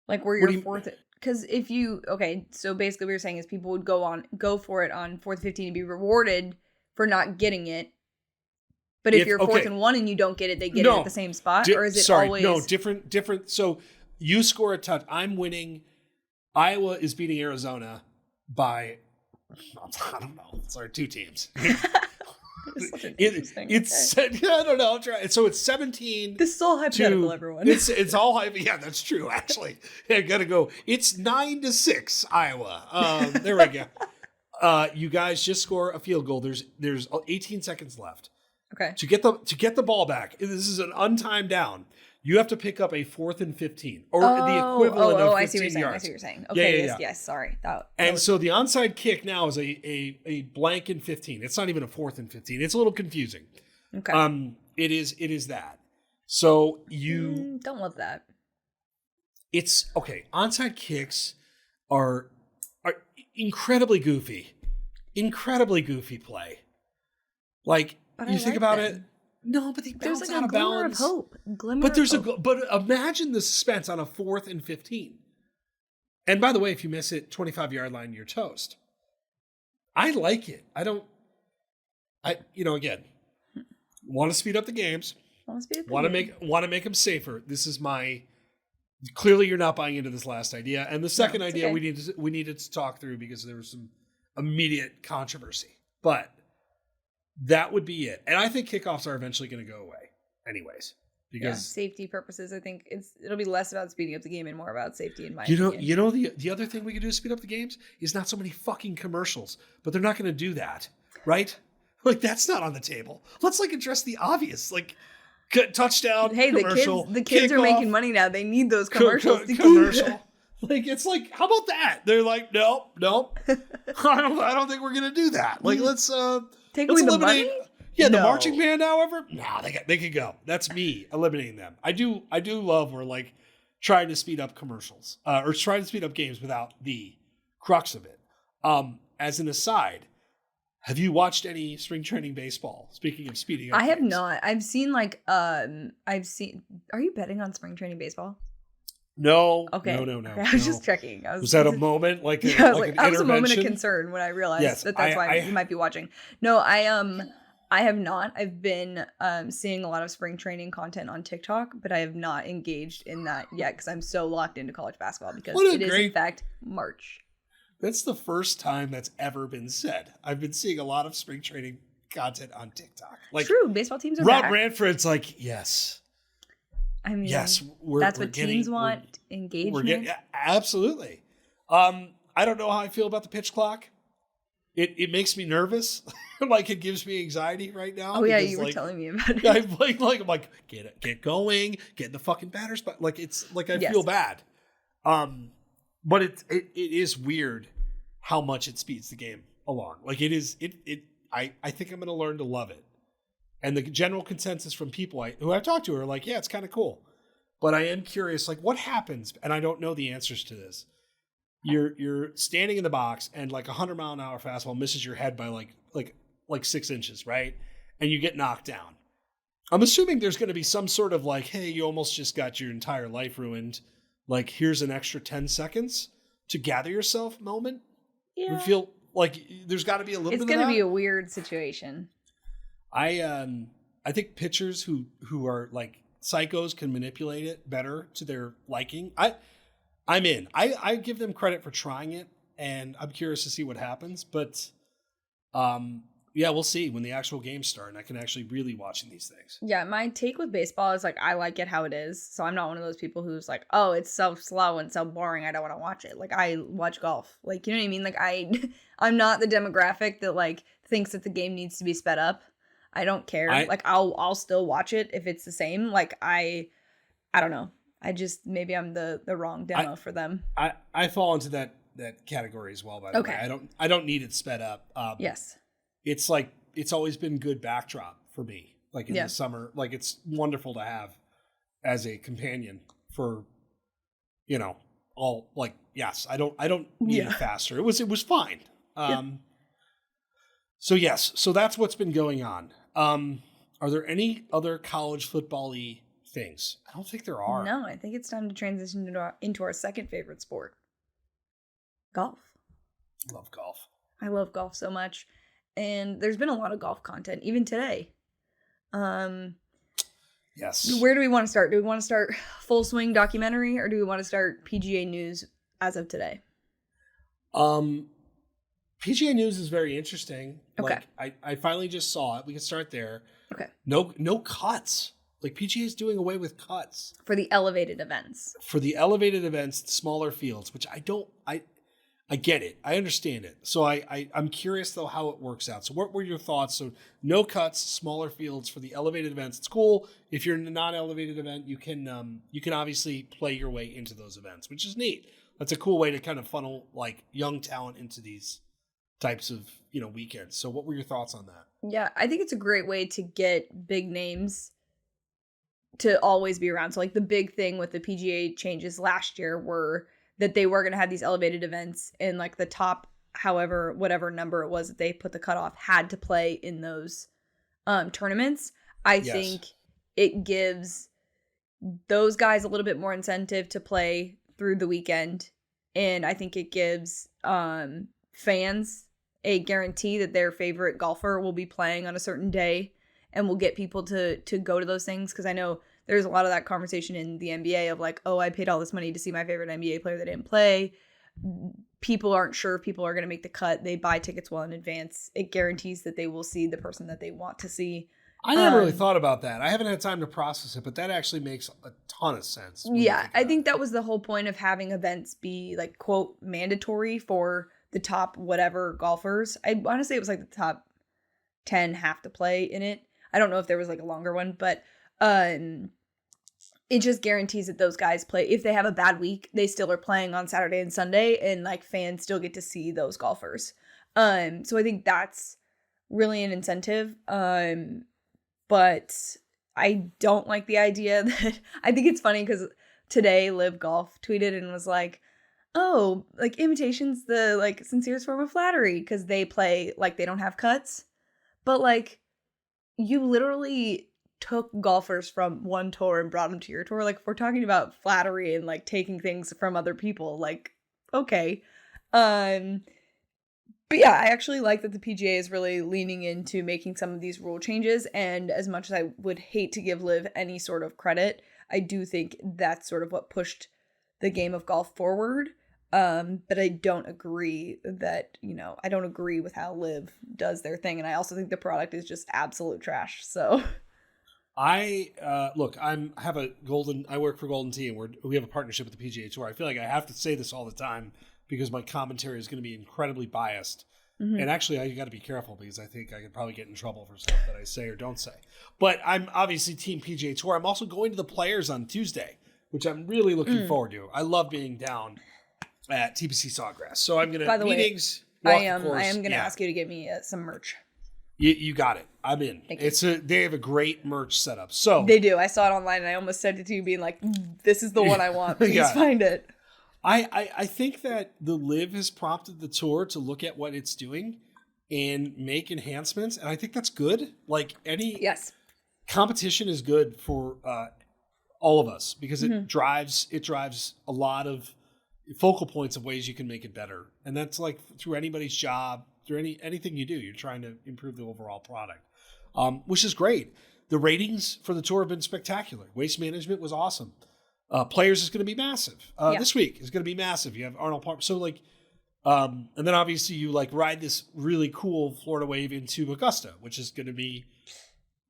Like where you're fourth, because if you so basically what you're saying is people would go for it on 4th and 15 and be rewarded for not getting it. But if you're 4th and 1 and you don't get it, they get it at the same spot, or is it always different? So you score a touch. I'm winning. Iowa is beating Arizona by I don't know. Sorry, 2 teams. I don't know. I'm trying. So it's 17. This is all hypothetical, everyone. It's all hypothetical. Yeah, that's true. Actually, I gotta go. It's 9-6 Iowa. There we go. You guys just score a field goal. There's 18 seconds left. Okay. To get the ball back. This is an untimed down. You have to pick up a 4th and 15 or the equivalent of 15 I see what you're saying. yards. I see what you're saying. Okay, Yeah. yes, sorry. So the onside kick now is a blank and 15. It's not even a 4th and 15. It's a little confusing. Okay. It is that. So you don't love that. It's okay. Onside kicks are incredibly goofy play. Like but you think about it. No, but they bounce there's out of bounds. Of hope. But imagine the suspense on a 4th and 15. And by the way, if you miss it 25-yard line, you're toast. I like it. Again, want to speed up the games. Want to make them safer. This is my. Clearly, you're not buying into this last idea, and the second idea okay. we needed to talk through because there was some immediate controversy. But that would be it, and I think kickoffs are eventually going to go away, anyways, because safety purposes. I think it'll be less about speeding up the game and more about safety in my opinion. You know the other thing we could do to speed up the games is not so many fucking commercials, but they're not going to do that, right? Like that's not on the table. Let's address the obvious, touchdown. Hey, commercial, the kids are making money now. They need those commercials. Commercial. How about that? They're like, nope. I don't think we're gonna do that. Let's take away the money. Yeah, the marching band, however, they could go. That's me eliminating them. I do love we're trying to speed up commercials or trying to speed up games without the crux of it. As an aside, have you watched any spring training baseball? Speaking of speeding up, I have not. I've seen Are you betting on spring training baseball? No. Okay. No. Okay. I was just checking. Was that a moment that was a moment of concern when I realized that's why you might be watching. No, I have not. I've been seeing a lot of spring training content on TikTok, but I have not engaged in that yet because I'm so locked into college basketball because it is in fact March. That's the first time that's ever been said. I've been seeing a lot of spring training content on TikTok. True, baseball teams are Rob back. Ranford's yes. I mean, yes, that's what teams want, engagement. Absolutely. I don't know how I feel about the pitch clock. It makes me nervous. It gives me anxiety right now. Oh yeah, you were telling me about it. I'm like, get going, get in the fucking batter's spot. I feel bad. But it is weird how much it speeds the game along. I think I'm going to learn to love it. And the general consensus from people who I've talked to are yeah, it's kind of cool. But I am curious, what happens? And I don't know the answers to this. You're standing in the box and 100-mile-an-hour fastball misses your head by like 6 inches, right? And you get knocked down. I'm assuming there's going to be some sort of hey, you almost just got your entire life ruined. Here's an extra 10 seconds to gather yourself moment. Yeah. We feel there's got to be a little bit of that. It's going to be a weird situation. I think pitchers who are psychos can manipulate it better to their liking. I'm in. I give them credit for trying it, and I'm curious to see what happens. But we'll see when the actual games start, and I can actually really watching these things. Yeah, my take with baseball is I like it how it is. So I'm not one of those people who's oh, it's so slow and so boring, I don't want to watch it. I watch golf. You know what I mean? I'm not the demographic that thinks that the game needs to be sped up. I don't care. I'll still watch it if it's the same. I don't know. I just maybe I'm the wrong demo for them. I fall into that category as well. By the way, I don't need it sped up. Yes. It's it's always been good backdrop for me. In the summer, it's wonderful to have as a companion for, all yes, I don't need it faster. It was fine. So yes, so that's what's been going on. Are there any other college football-y things? I don't think there are. No, I think it's time to transition into our second favorite sport. Golf. Love golf. I love golf so much. And there's been a lot of golf content, even today. Yes. Where do we want to start? Do we want to start full swing documentary or do we want to start PGA news as of today? PGA news is very interesting. Okay. I finally just saw it. We can start there. Okay. No cuts. PGA is doing away with cuts. For the elevated events. For the elevated events, smaller fields, which I get it. I understand it. So I'm curious though how it works out. So what were your thoughts? So no cuts, smaller fields for the elevated events. It's cool. If you're in a non-elevated event, you can obviously play your way into those events, which is neat. That's a cool way to kind of funnel like young talent into these types of, weekends. So what were your thoughts on that? Yeah, I think it's a great way to get big names to always be around. So like the big thing with the PGA changes last year were that they were going to have these elevated events, and like the top, however, whatever number it was that they put the cutoff, had to play in those tournaments. I think it gives those guys a little bit more incentive to play through the weekend. And I think it gives fans a guarantee that their favorite golfer will be playing on a certain day, and will get people to go to those things. Because I know there's a lot of that conversation in the NBA of like, oh, I paid all this money to see my favorite NBA player that didn't play. People aren't sure if people are going to make the cut. They buy tickets well in advance. It guarantees that they will see the person that they want to see. I never really thought about that. I haven't had time to process it, but that actually makes a ton of sense. Yeah, I think that was the whole point of having events be like, quote, mandatory for the top whatever golfers. I want to say it was like the top 10 have to play in it. I don't know if there was like a longer one, but it just guarantees that those guys play. If they have a bad week, they still are playing on Saturday and Sunday, and like fans still get to see those golfers. So I think that's really an incentive. But I don't like the idea that I think it's funny because today Live Golf tweeted and was like, oh, like imitation's the like sincerest form of flattery because they play like they don't have cuts. But like you literally took golfers from one tour and brought them to your tour. Like if we're talking about flattery and like taking things from other people, like okay. But yeah, I actually like that the PGA is really leaning into making some of these rule changes. And as much as I would hate to give Liv any sort of credit, I do think that's sort of what pushed the game of golf forward. But I don't agree that, I don't agree with how Liv does their thing. And I also think the product is just absolute trash. So I work for Golden Tee, and we have a partnership with the PGA Tour. I feel like I have to say this all the time because my commentary is going to be incredibly biased. Mm-hmm. And actually, I got to be careful because I think I could probably get in trouble for stuff that I say or don't say. But I'm obviously Team PGA Tour. I'm also going to the Players on Tuesday, which I'm really looking forward to. I love being down at TPC Sawgrass. So I'm going to By the meetings. way, I am going to ask you to get me some merch. You got it. I'm in. They have a great merch setup. So they do. I saw it online and I almost sent it to you being like, this is the one I want. Please find it. I think that the Live has prompted the tour to look at what it's doing and make enhancements. And I think that's good. Like competition is good for all of us because it drives a lot of focal points of ways you can make it better. And that's like through anybody's job, through anything you do, you're trying to improve the overall product, which is great. The ratings for the tour have been spectacular. Waste management was awesome. Players is going to be massive. This week is going to be massive. You have Arnold Palmer. So like, and then obviously you like ride this really cool Florida wave into Augusta, which is going to be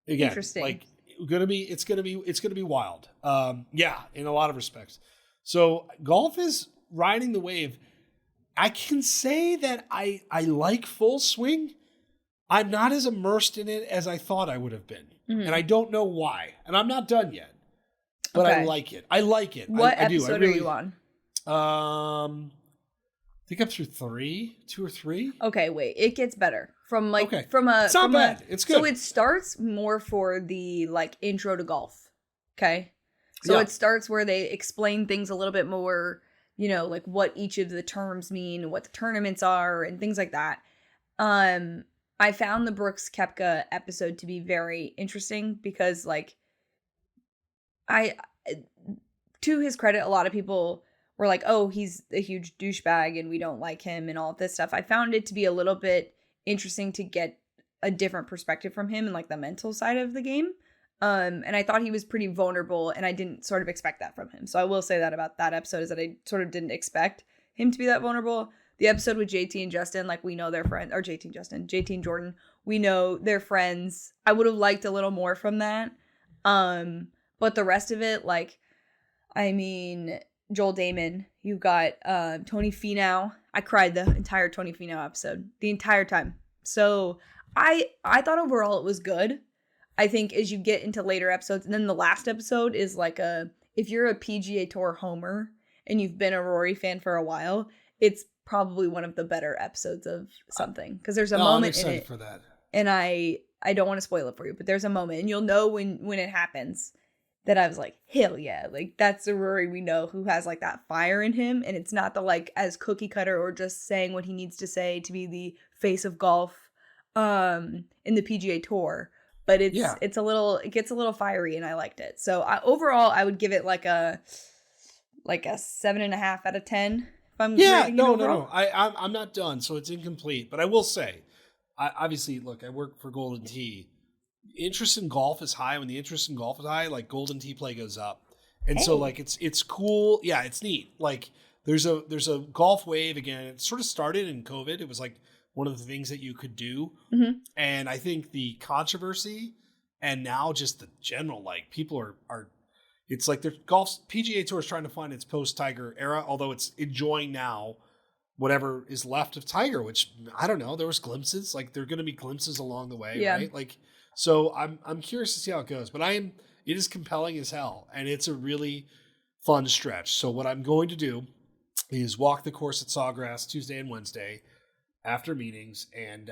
again, interesting. Like it's going to be wild. In a lot of respects. So golf is riding the wave. I can say that I like Full Swing. I'm not as immersed in it as I thought I would have been. Mm-hmm. And I don't know why. And I'm not done yet. But I like it. What episode are you on? I think I'm through 2 or 3. Okay, wait. It gets better. It's not bad. It's good. So it starts more for the like intro to golf. Okay. So it starts where they explain things a little bit more, like what each of the terms mean, what the tournaments are, and things like that. I found the Brooks Koepka episode to be very interesting because like to his credit, a lot of people were like, oh, he's a huge douchebag and we don't like him and all of this stuff. I found it to be a little bit interesting to get a different perspective from him and like the mental side of the game. And I thought he was pretty vulnerable and I didn't sort of expect that from him. So I will say that about that episode is that I sort of didn't expect him to be that vulnerable. The episode with JT and Justin, like we know they're friends, or JT and Jordan, we know they're friends. I would have liked a little more from that. But the rest of it, like, I mean, Joel Damon, you got Tony Finau. I cried the entire Tony Finau episode, the entire time. So I thought overall it was good. I think as you get into later episodes, and then the last episode is like if you're a PGA Tour homer and you've been a Rory fan for a while, it's probably one of the better episodes of something, because there's a moment in it for that. And I don't want to spoil it for you, but there's a moment, and you'll know when it happens, that I was like, hell yeah, like that's the Rory we know, who has like that fire in him, and it's not the like as cookie cutter or just saying what he needs to say to be the face of golf in the PGA Tour, but it gets a little fiery, and I liked it. So overall I would give it like a 7.5 out of 10. If I'm no. I'm not done, so it's incomplete. But I will say, obviously, look, I work for Golden Tee. Interest in golf is high. When the interest in golf is high, like Golden Tee play goes up, and so like it's cool. Yeah, it's neat. Like there's a golf wave again. It sort of started in COVID. It was like one of the things that you could do, and I think the controversy and now just the general, like, people are it's like their golf PGA Tour is trying to find its post-Tiger era, although it's enjoying now whatever is left of Tiger, which I don't know. There was glimpses, like there are going to be glimpses along the way, right? Like, so I'm curious to see how it goes, but it is compelling as hell, and it's a really fun stretch. So what I'm going to do is walk the course at Sawgrass Tuesday and Wednesday after meetings, and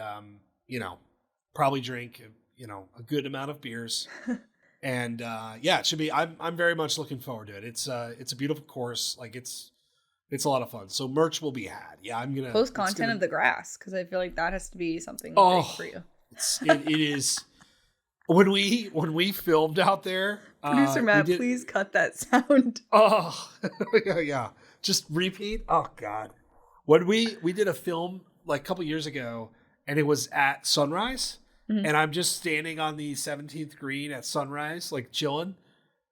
probably drink a good amount of beers. And it should be. I'm very much looking forward to it. It's a beautiful course. Like it's a lot of fun. So merch will be had. Yeah, I'm gonna post content of the grass, because I feel like that has to be something big for you. It is. When we filmed out there, producer Matt, please cut that sound. Oh yeah. Just repeat. Oh God. When we did a film like a couple years ago, and it was at sunrise. And I'm just standing on the 17th green at sunrise, like chilling,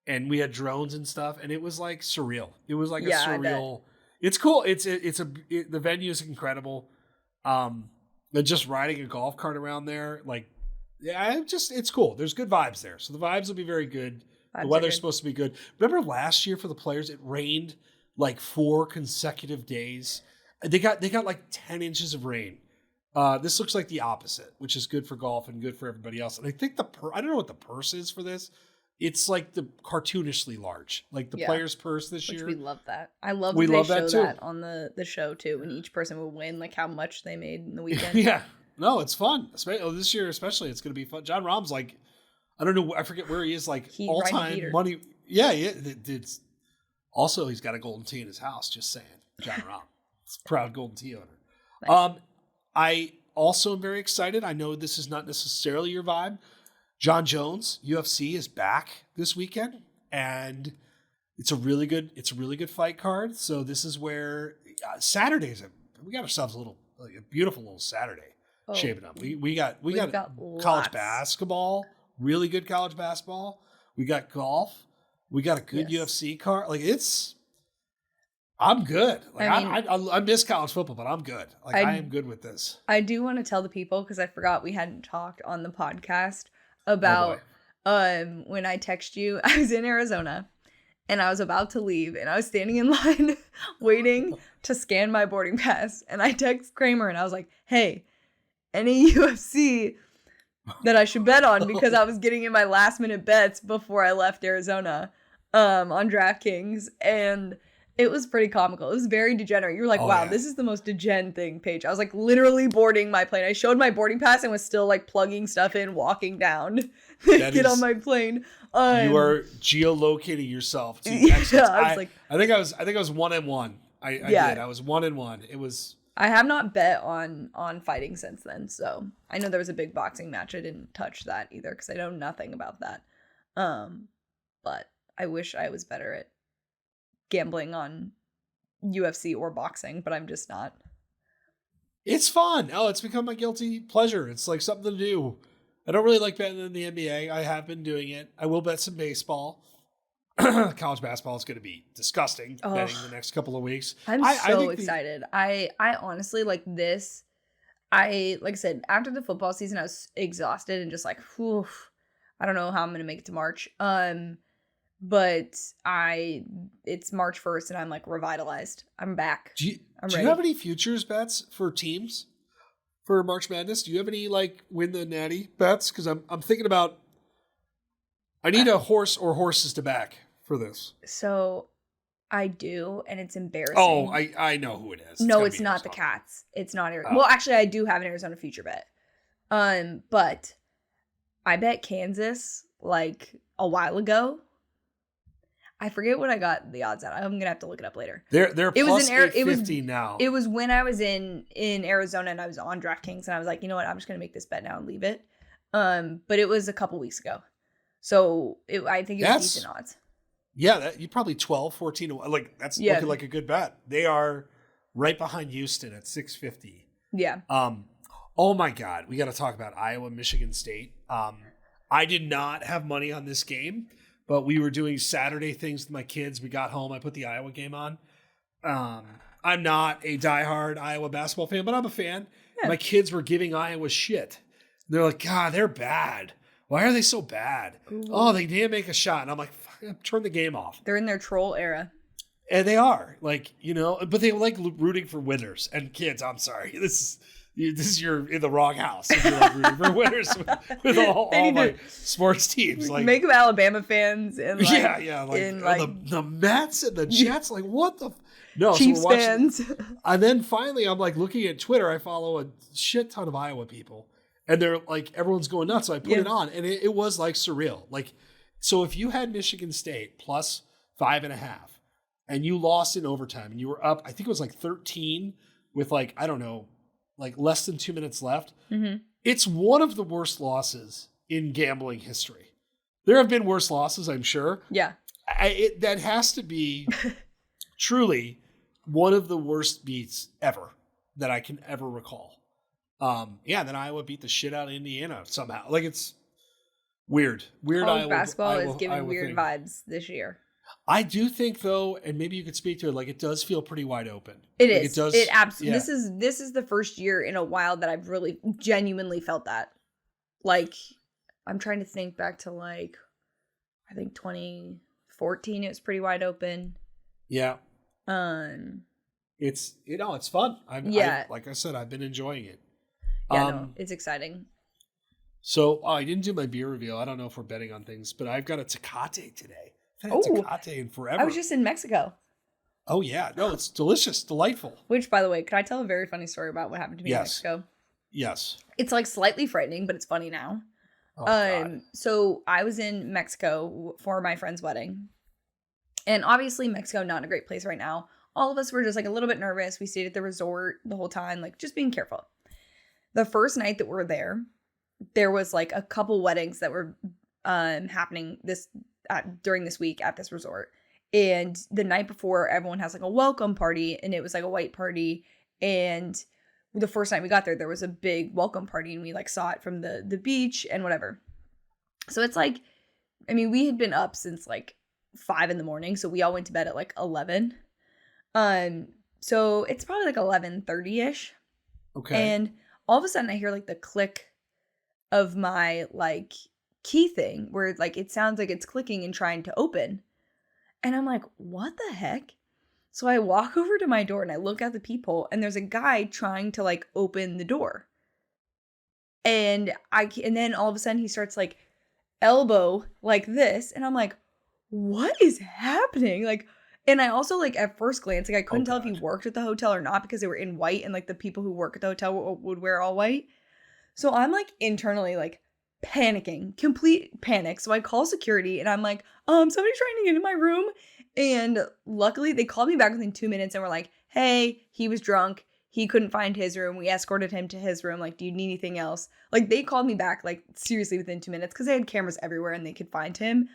and we had drones and stuff, and it was like surreal. It was like a surreal. It's cool. The venue is incredible. And just riding a golf cart around there, like, it's cool. There's good vibes there, so the vibes will be very good. The weather's supposed to be good. Remember last year for the players, it rained like 4 consecutive days. They got like 10 inches of rain. This looks like the opposite, which is good for golf and good for everybody else. And I think I don't know what the purse is for this. It's like the cartoonishly large, like the player's purse this year. We love that. I love that they show that on the show too, when each person would win, like how much they made in the weekend. Yeah, no, it's fun. This year especially, it's going to be fun. John Rahm's like, I don't know, I forget where he is, like all-time money. Yeah. It's also, he's got a Golden Tee in his house. Just saying, John Rahm, proud Golden Tee owner. Nice. I also am very excited. I know this is not necessarily your vibe. John Jones, UFC, is back this weekend, and it's a really good fight card. So this is where Saturdays, we got ourselves a beautiful little Saturday shaping up. We got college basketball, really good college basketball. We got golf. We got a good UFC card. Like I'm good. Like I miss college football, but I'm good. Like I am good with this. I do want to tell the people, because I forgot we hadn't talked on the podcast about when I text you. I was in Arizona and I was about to leave, and I was standing in line waiting to scan my boarding pass, and I text Kramer and I was like, "Hey, any UFC that I should bet on?" Because I was getting in my last minute bets before I left Arizona on DraftKings, and it was pretty comical. It was very degenerate. You were like, wow, this is the most degen thing, Paige. I was like literally boarding my plane. I showed my boarding pass and was still like plugging stuff in, walking down to get on my plane. You are geolocating yourself too. Yeah, I think I was 1-1. I did. I was 1-1. It was. I have not bet on fighting since then. So I know there was a big boxing match. I didn't touch that either because I know nothing about that. But I wish I was better at gambling on UFC or boxing, but I'm just not. It's fun. It's become my guilty pleasure. It's like something to do. I don't really like betting in the NBA. I have been doing it. I will bet some baseball. College basketball is going to be disgusting betting the next couple of weeks. I'm so excited. I honestly like this. Like I said, after the football season, I was exhausted and just like, whew, I don't know how I'm going to make it to March. but it's March 1st and I'm like revitalized. I'm back. Do you ready. have any futures bets for teams for March Madness? Do you have any like win the natty bets? Because I'm thinking about, I need a horse or horses to back for this. So I do, and it's embarrassing. Oh, I know who it is. No, it's not the Cats. It's not Arizona. Well, actually, I do have an Arizona future bet. But I bet Kansas like a while ago. I forget what I got the odds at. I'm gonna have to look it up later. They're plus 850 now. It was when I was in Arizona and I was on DraftKings and I was like, you know what, I'm just gonna make this bet now and leave it. But it was a couple weeks ago, so I think it was decent odds. Yeah, you probably 12, 14. Like that's looking like a good bet. They are right behind Houston at 650. Yeah. Oh my God, we got to talk about Iowa, Michigan State. I did not have money on this game, but we were doing Saturday things with my kids. We got home. I put the Iowa game on. I'm not a diehard Iowa basketball fan, but I'm a fan. Yeah. My kids were giving Iowa shit. They're like, God, they're bad. Why are they so bad? Ooh. Oh, they didn't make a shot. And I'm like, turn the game off. They're in their troll era. And they are. Like, you know, but they like rooting for winners. And kids, I'm sorry. This is you're in the wrong house. If you're like rooting for winners with all my sports teams. Like, make them Alabama fans and like, like the Mets and the Jets. Like what the no Chiefs so we're watching, fans. And then finally, I'm like looking at Twitter. I follow a shit ton of Iowa people, and they're like everyone's going nuts. So I put it on, and it was like surreal. Like so, if you had Michigan State plus 5.5, and you lost in overtime, and you were up, I think it was like 13 with like I don't know. Like less than 2 minutes left. Mm-hmm. It's one of the worst losses in gambling history. There have been worse losses, I'm sure. Yeah. That has to be truly one of the worst beats ever that I can ever recall. Then Iowa beat the shit out of Indiana somehow. Like it's weird. College basketball is giving weird vibes this year. I do think though, and maybe you could speak to it, like it does feel pretty wide open. It is. It does. It absolutely. Yeah. This is the first year in a while that I've really genuinely felt that. Like, I'm trying to think back to like, I think 2014. It was pretty wide open. Yeah. It's it's fun. Like I said, I've been enjoying it. Yeah, it's exciting. So I didn't do my beer reveal. I don't know if we're betting on things, but I've got a Tecate today. Tecate in forever. I was just in Mexico. Oh yeah, no, it's delicious, delightful. Which, by the way, could I tell a very funny story about what happened to me in Mexico? Yes. It's like slightly frightening, but it's funny now. Oh, God. So I was in Mexico for my friend's wedding, and obviously Mexico not in a great place right now. All of us were just like a little bit nervous. We stayed at the resort the whole time, like just being careful. The first night that we were there was like a couple weddings that were happening during this week at this resort. And the night before, everyone has like a welcome party, and it was like a white party. And the first night we got there was a big welcome party, and we like saw it from the beach and whatever. So it's like, I mean, we had been up since like 5 a.m, so we all went to bed at like 11. So it's probably like 11:30ish. Okay. And all of a sudden I hear like the click of my like key thing where like it sounds like it's clicking and trying to open. And I'm like, what the heck? So I walk over to my door and I look out the peephole, and there's a guy trying to like open the door. And then all of a sudden he starts like elbow like this, and I'm like, what is happening? Like, and I also like at first glance, like I couldn't tell if he worked at the hotel or not because they were in white, and like the people who work at the hotel would wear all white. So I'm like internally like panicking, complete panic. So I call security and I'm like, somebody's trying to get in my room. And luckily they called me back within 2 minutes and were like, hey, he was drunk. He couldn't find his room. We escorted him to his room. Like, do you need anything else? Like they called me back like seriously within 2 minutes because they had cameras everywhere and they could find him.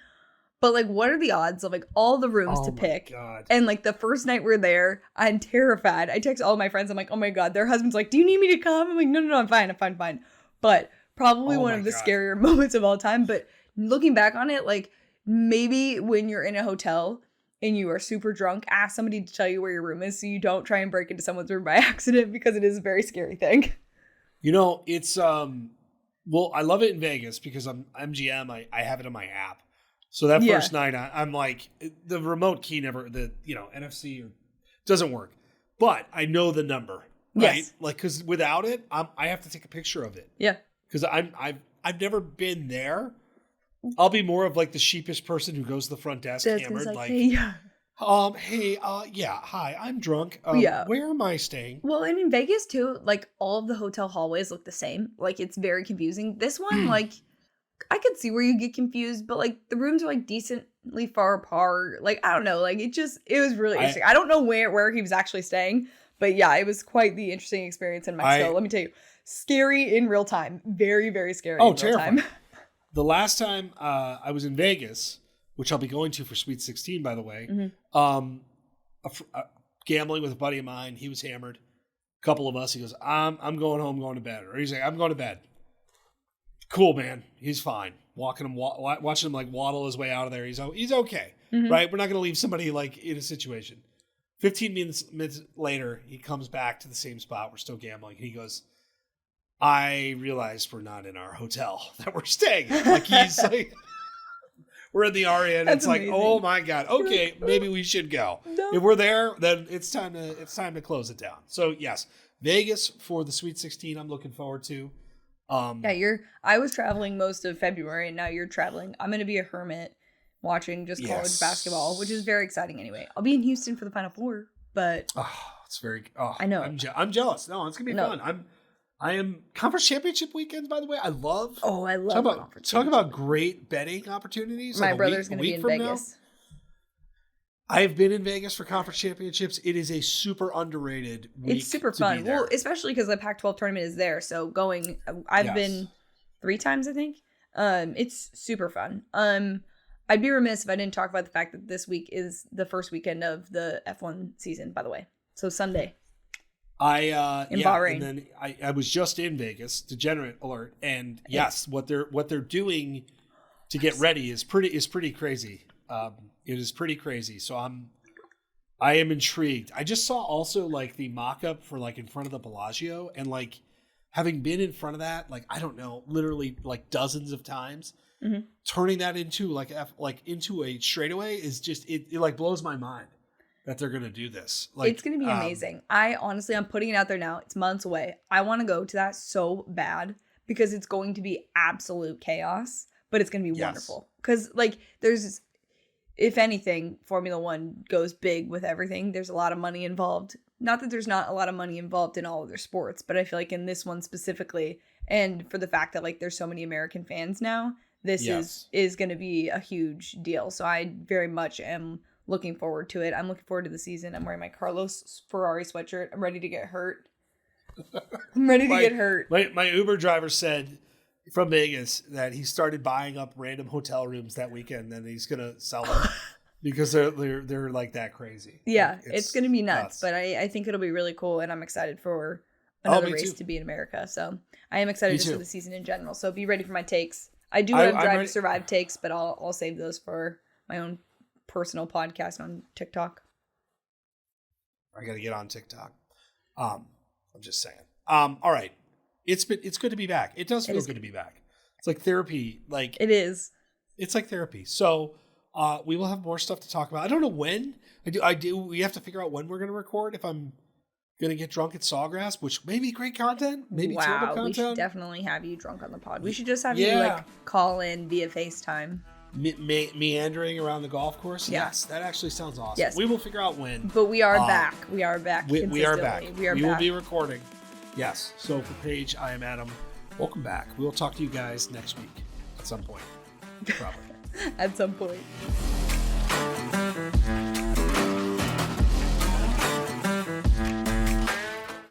But like, what are the odds of like all the rooms to pick? God. And like the first night we're there, I'm terrified. I text all my friends. I'm like, oh my God, their husband's like, do you need me to come? I'm like, no, I'm fine. But probably one of the scarier moments of all time. But looking back on it, like maybe when you're in a hotel and you are super drunk, ask somebody to tell you where your room is so you don't try and break into someone's room by accident, because it is a very scary thing. You know, it's, well, I love it in Vegas because I'm MGM. I have it on my app. So that first night, I'm like, the remote key never, NFC doesn't work. But I know the number, right? Yes. Like, because without it, I have to take a picture of it. Yeah. Because I've never been there. I'll be more of like the sheepish person who goes to the front desk hammered, like, hi, I'm drunk. Where am I staying? Well, and in Vegas too, like all of the hotel hallways look the same. Like it's very confusing. This one, like, I could see where you get confused, but like the rooms are like decently far apart. Like, I don't know, like it was really interesting. I don't know where he was actually staying, but yeah, it was quite the interesting experience in Mexico. Let me tell you, scary in real time. Very, very scary in real time. The last time I was in Vegas, which I'll be going to for Sweet 16, by the way, gambling with a buddy of mine. He was hammered. A couple of us. He goes, I'm going home, going to bed. Or he's like, I'm going to bed. Cool, man. He's fine. Watching him like waddle his way out of there. He's okay, right? We're not going to leave somebody like in a situation. 15 minutes later, he comes back to the same spot. We're still gambling. And he goes, I realized we're not in our hotel that we're staying in. Like he's like, we're in the Aria, and it's amazing. Like, oh my God, okay, maybe we should go. No. If we're there, then it's time to close it down. So yes, Vegas for the Sweet 16. I'm looking forward to. I was traveling most of February, and now you're traveling. I'm going to be a hermit watching just college basketball, which is very exciting anyway. I'll be in Houston for the Final Four, but I know. I'm jealous. No, it's going to be fun. I am conference championship weekends, by the way. I love conference. Talk about great betting opportunities. My brother's going to be in Vegas. I've been in Vegas for conference championships. It is a super underrated week. It's super fun. Well, especially because the Pac-12 tournament is there. So I've been 3 times, I think. It's super fun. I'd be remiss if I didn't talk about the fact that this week is the first weekend of the F1 season, by the way. So Sunday. In Bahrain. And then I was just in Vegas, degenerate alert, and yes, what they're doing to get ready is pretty crazy. It is pretty crazy. So I am intrigued. I just saw also like the mock-up for like in front of the Bellagio, and like having been in front of that, like I don't know, literally like dozens of times, turning that into into a straightaway is just it like blows my mind that they're going to do this. Like, it's going to be amazing. I'm putting it out there now. It's months away. I want to go to that so bad because it's going to be absolute chaos, but it's going to be wonderful. Because like if anything, Formula One goes big with everything. There's a lot of money involved. Not that there's not a lot of money involved in all of their sports, but I feel like in this one specifically, and for the fact that like there's so many American fans now, this is going to be a huge deal. So I very much am looking forward to it. I'm looking forward to the season. I'm wearing my Carlos Ferrari sweatshirt. I'm ready to get hurt. My Uber driver said from Vegas that he started buying up random hotel rooms that weekend, and he's gonna sell them because they're like that crazy. Yeah, it's gonna be nuts. But I think it'll be really cool, and I'm excited for another race to be in America. So I am excited just for the season in general. So be ready for my takes. I do have Drive to Survive takes, but I'll save those for my own personal podcast on TikTok. I gotta get on TikTok. I'm just saying. All right. It's good to be back. It does feel good to be back. It's like therapy. Like it is. It's like therapy. So we will have more stuff to talk about. I don't know when. I do. We have to figure out when we're going to record. If I'm going to get drunk at Sawgrass, which may be great content, maybe terrible content. We should definitely have you drunk on the pod. We should just have you like call in via FaceTime. Meandering around the golf course. Yeah. Yes, that actually sounds awesome. Yes. We will figure out when. But we are back. We are back. We are back. We will be recording. Yes. So for Paige, I am Adam. Welcome back. We will talk to you guys next week at some point. Probably. At some point.